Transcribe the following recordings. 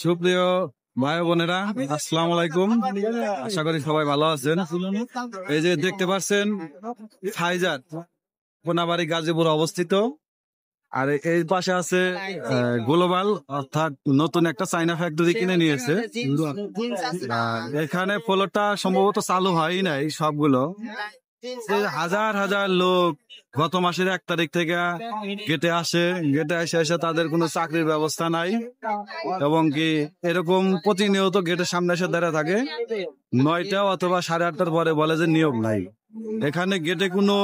সুপ্রিয় ভাই বোনেরা, আসসালামু আলাইকুম। আশা করি সবাই ভালো আছেন। এই যে দেখতে পাচ্ছেন ফাইজার কোনাবাড়ি গাজীপুর অবস্থিত, আর এই পাশে আছে গ্লোবাল, অর্থাৎ নতুন একটা চাইনা ফ্যাক্টরি কিনে নিয়েছে। এখানে ফ্লোরটা সম্ভবত চালু হয় নাই সবগুলো। হাজার হাজার লোক গত মাসের 1 তারিখ থেকে গেটে আসে, গেটে এসে তাদের কোনো চাকরির ব্যবস্থা নাই, এবং কি এরকম প্রতিনিয়ত গেটের সামনে এসে দাঁড়িয়ে থাকে। 9টা অথবা 8:30টার পরে বলে যে নিয়োগ নাই। এখানে গেটে কোনো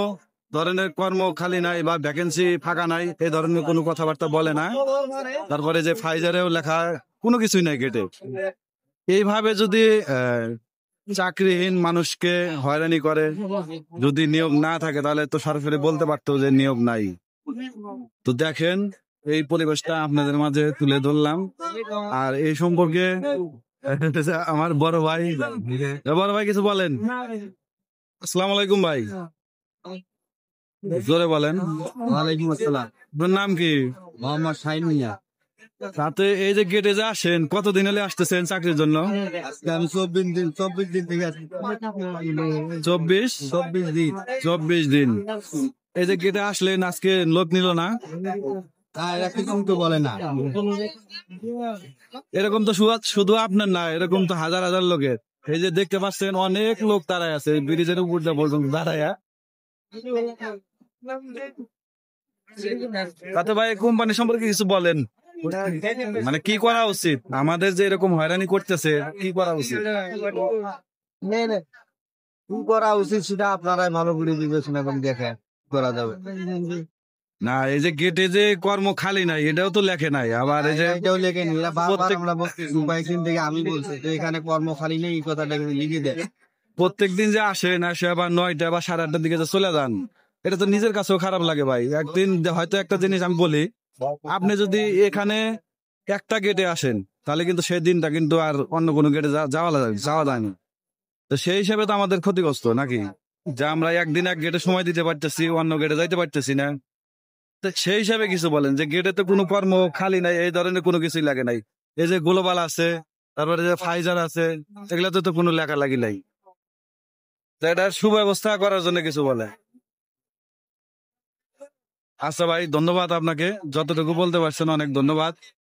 ধরনের কর্ম খালি নাই বা ভ্যাকেন্সি ফাঁকা নাই, এই ধরনের কোনো কথাবার্তা বলে না। তারপরে যে ফাইজারেও লেখা কোনো কিছুই নাই গেটে। এইভাবে যদি চাকরিহীন মানুষকে হয়রানি করে, যদি নিয়োগ না থাকে তাহলে তো সরাসরি বলতে পারতো যে নিয়োগ নাই। তো দেখেন, এই পরিবেশটা আপনাদের মাঝে তুলে ধরলাম। আর এই সম্পর্কে আমার বড় ভাই কিছু বলেন। আসসালামু আলাইকুম ভাই, জোরে বলেন। ওয়ালাইকুম আসসালাম। আপনার নাম কি? মোহাম্মদ শাহিন মিয়া। তাতে এই যে গেটে যে আসেন, কতদিন হলে আসতেছেন চাকরির জন্য? আজকে আমি 24 দিন থেকে আছি। 24 দিন। এই যে গেটে আসলেন, আজকে লোক নিল না? এরকম তো বলে না। এরকম তো শুধু আপনার না, এরকম তো হাজার হাজার লোকের। এই যে দেখতে পাচ্ছেন অনেক লোক দাঁড়ায় আছে ব্রিজের উপর পর্যন্ত দাঁড়ায়। তাতে ভাই কোম্পানি সম্পর্কে কিছু বলেন, মানে কি করা উচিত? আমাদের যে এরকম হয়রানি করতেছে, কি করা উচিত? কি করা উচিত সেটা আপনারাই ভালো করে বিবেচনা করে দেখেন করা যাবে না। এই যে গেটে যে কর্ম খালি নাই, এটাও তো লেখে নাই। আবার এই যে এটাও লেখে নি, আমরা বলতেছি কয়েকদিন থেকে আমি বলছি তো এখানে কর্ম খালি নেই, এই কথাটা লিখে দেয়। প্রত্যেকদিন যে আসেন, আসে আবার 9টা বা 8:30টার দিকে যে চলে যান, এটা তো নিজের কাছেও খারাপ লাগে ভাই। একদিন হয়তো একটা জিনিস আমি বলি, আপনি যদি এখানে একটা গেটে আসেন তাহলে কিন্তু সেই দিনটা কিন্তু আর অন্য কোনো গেটে যাওয়া যায় না। তো সেই হিসাবে তো আমাদের ক্ষতিগ্রস্ত নাকি, যে আমরা একদিন এক গেটে সময় দিতে পারতেছি, অন্য গেটে যাইতে পারতেছি না। তো সেই হিসাবে কিছু বলেন যে গেটে তো কোনো কর্ম খালি নাই, এই ধরনের কোনো কিছুই লাগে নাই। এই যে গ্লোবাল আছে, তারপরে যে ফাইজার আছে, এগুলাতে তো কোনো লেখালেখি নাই। তো এটার সুব্যবস্থা করার জন্য কিছু বলে। আচ্ছা ভাই, ধন্যবাদ আপনাকে, যতটুকু বলতে পারছেন অনেক ধন্যবাদ।